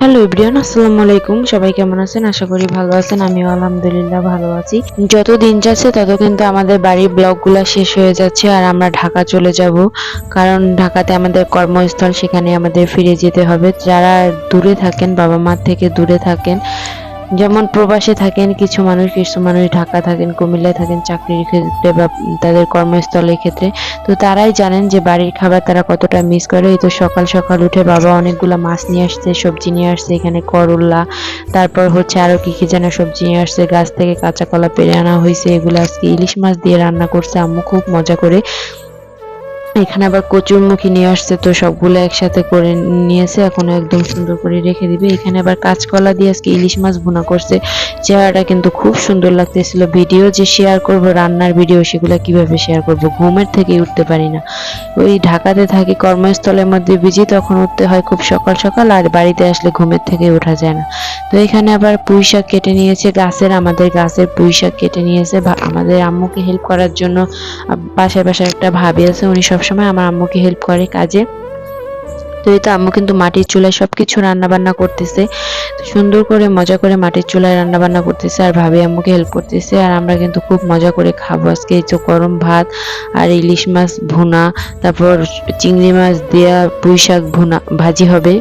Hello everyone, আসসালামু আলাইকুম। সবাই কেমন আছেন? আশা করি ভালো আছেন। আমিও আলহামদুলিল্লাহ ভালো আছি। যত দিন যাচ্ছে তত কিন্তু আমাদের বাড়ির ব্লগগুলো শেষ হয়ে যাচ্ছে আর আমরা ঢাকা চলে যাব। কারণ ঢাকাতে আমাদের কর্মস্থল, সেখানে আমাদের ফিরে যেতে হবে। যারা দূরে থাকেন, বাবা মার থেকে দূরে থাকেন, যেমন প্রবাসে থাকেন কিছু মানুষ ঢাকা থাকেন, কুমিল্লায় থাকেন চাকরির ক্ষেত্রে বা তাদের কর্মস্থলের ক্ষেত্রে, তো তারাই জানেন যে বাড়ির খাবার তারা কতটা মিস করে। এই তো সকাল সকাল উঠে বাবা অনেকগুলো মাছ নিয়ে আসছে, সবজি নিয়ে আসছে, এখানে করল্লা, তারপর হচ্ছে আরো কি কি যেন সবজি নিয়ে আসছে, গাছ থেকে কাঁচা কলা পেড়ে আনা হয়েছে, এগুলো আজকে ইলিশ মাছ দিয়ে রান্না করছে আম্মু খুব মজা করে। এখানে আবার কচুরমুখী নিয়ে আসছে, তো সবগুলো একসাথে করে নিয়েছে, এখন একদম সুন্দর করে রেখে দিবে। এখানে আবার কাঁচকলা দিয়ে আজকে ইলিশ মাছ ভুনা করছে। চেহারাটা কিন্তু খুব সুন্দর লাগতেছিল। ভিডিও যে শেয়ার করব, রান্নার ভিডিও, সেগুলো কিভাবে শেয়ার করব, ঘুমের থেকে উঠতে পারি না। ওই ঢাকাতে থাকি, কর্মস্থলের মধ্যে বিজি, তখন উঠতে হয় খুব সকাল সকাল, আর বাড়িতে আসলে ঘুমের থেকে ওঠা যায় না। তো এখানে আবার পুঁই শাক কেটে নিয়েছে, আমাদের গাছের পুঁই শাক কেটে নিয়েছে আমাদের আম্মুকে হেল্প করার জন্য। বাসায় বাসায় একটা ভাবি আছে, উনি সবসময় আমার আম্মুকে হেল্প করে কাজে। তো এই তো আম্মু কিন্তু মাটির চুলায় সবকিছু রান্না বান্না করতেছে, সুন্দর করে মজা করে মাটির চুলায় রান্না বান্না করতেছে, আর ভাবি আম্মুকে হেল্প করতেছে। আর আমরা কিন্তু খুব মজা করে খাবো আজকে। এই তো গরম ভাত আর ইলিশ মাছ ভুনা, তারপর চিংড়ি মাছ দেয়া পুঁই শাক ভুনা ভাজি হবে।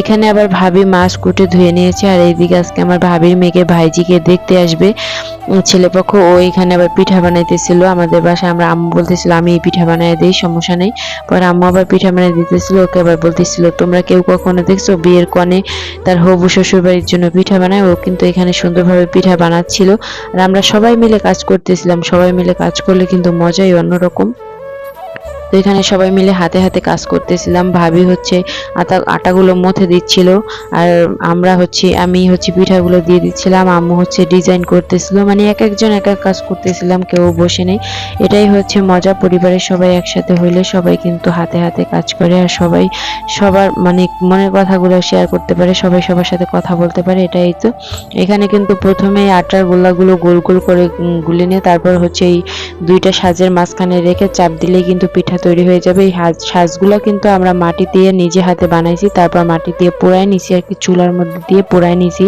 এখানে আবার ভাবি মাছ কুটে ধুয়ে নিয়েছে, আর এইদিকে আজকে আমার ভাবির মেয়েকে ভাইজিকে দেখতে আসবে ছেলেপক্ষ। ও এখানে আবার পিঠা বানাইতেছিল আমাদের বাসায়। আম্মু বলতেছিল আমি এই পিঠা বানাই দিই, সমস্যা নেই। পরে আম্মু আবার পিঠা বানাই দিতেছিল, ওকে আবার বলতেছিল তোমরা কেউ কখনো দেখছো বিয়ের কনে তার হবু শ্বশুর বাড়ির জন্য পিঠা বানায়? ও কিন্তু এখানে সুন্দরভাবে পিঠা বানাচ্ছিল, আর আমরা সবাই মিলে কাজ করতেছিলাম। সবাই মিলে কাজ করলে কিন্তু মজাই অন্যরকম। তো এখানে সবাই মিলে হাতে হাতে কাজ করতেছিলাম। ভাবি হচ্ছে আটাগুলো মথে দিচ্ছিল, আর আমি হচ্ছে পিঠাগুলো দিয়ে দিচ্ছিলাম। আম্মু হচ্ছে ডিজাইন করতেছিল, মানে এক একজন এক এক কাজ করতেছিলাম, কেউ বসে নেই। এটাই হচ্ছে মজা, পরিবারের সবাই একসাথে হইলে সবাই কিন্তু হাতে হাতে কাজ করে, আর সবাই সবার মানে মনের কথাগুলো শেয়ার করতে পারে, সবাই সবার সাথে কথা বলতে পারে। এটাই তো। এখানে কিন্তু প্রথমে আটার গোলাগুলো গোল গোল করে গুলে নিয়ে তারপর হচ্ছে এই দুইটা সাজের মাঝখানে রেখে চাপ দিলেই কিন্তু পিঠা তৈরি হয়ে যাবে। এই সাজগুলো কিন্তু আমরা মাটি দিয়ে নিজে হাতে বানাইছি, তারপর মাটি দিয়ে পোড়াই নিছি আর কি, চুলার মধ্যে দিয়ে পোড়াই নিছি।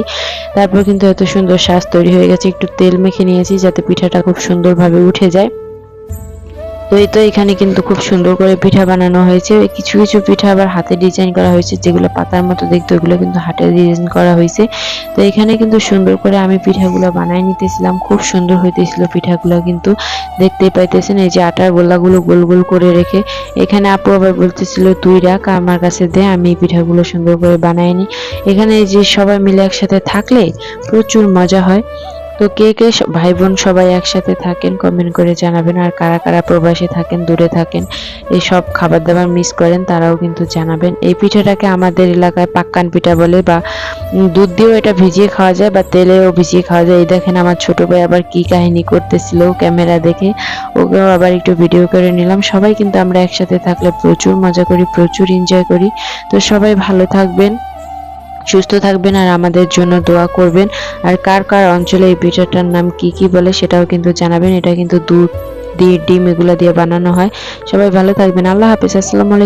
তারপর কিন্তু এত সুন্দর সাজ তৈরি হয়ে গেছে। একটু তেল মেখে নিয়েছি যাতে পিঠাটা খুব সুন্দরভাবে উঠে যায়। তো এই তো এখানে কিন্তু খুব সুন্দর করে পিঠা বানানো হয়েছে। কিছু কিছু পিঠা আবার হাতে ডিজাইন করা হয়েছে, যেগুলো পাতার মতো দেখতে, ওগুলো কিন্তু হাতে ডিজাইন করা হয়েছে। তো এখানে কিন্তু সুন্দর করে আমি পিঠাগুলো বানাই নিতেছিলাম, খুব সুন্দর হইতেছিল পিঠাগুলো, কিন্তু দেখতেই পাইতেছেন। এই যে আটার গোলাগুলো গোল গোল করে রেখে, এখানে আপু আবার বলতেছিল তুই রাখ, আমার কাছে দে, আমি এই পিঠাগুলো সুন্দর করে বানাই নি। এখানে এই যে সবাই মিলে একসাথে থাকলে প্রচুর মজা হয়। তো কে কে ভাই বোন সবাই একসাথে থাকেন কমেন্ট করে জানাবেন, আর কারা কারা প্রবাসে থাকেন, দূরে থাকেন, এই সব খাবার দাবার মিস করেন, তারাও কিন্তু জানাবেন। এই পিঠাটাকে আমাদের এলাকায় পাক্কান পিঠা বলে, বা দুধ দিয়েও এটা ভিজিয়ে খাওয়া যায়, বা তেলেও ভিজিয়ে খাওয়া যায়। এই দেখেন আমার ছোট ভাই আবার কি কাহিনী করতেছিল ক্যামেরা দেখে, ওকেও আবার একটু ভিডিও করে নিলাম। সবাই কিন্তু আমরা একসাথে থাকলে প্রচুর মজা করি, প্রচুর এনজয় করি। তো সবাই ভালো থাকবেন, সুস্থ থাকবেন, আর আমাদের জন্য দোয়া করবেন। আর কার কার অঞ্চলে এই পিঠাটার নাম কি কি বলে সেটাও কিন্তু জানাবেন। এটা কিন্তু দুধ দিয়ে ডিম এগুলা দিয়ে বানানো হয়। সবাই ভালো থাকবেন। আল্লাহ হাফেজ। আসসালামু আলাইকুম।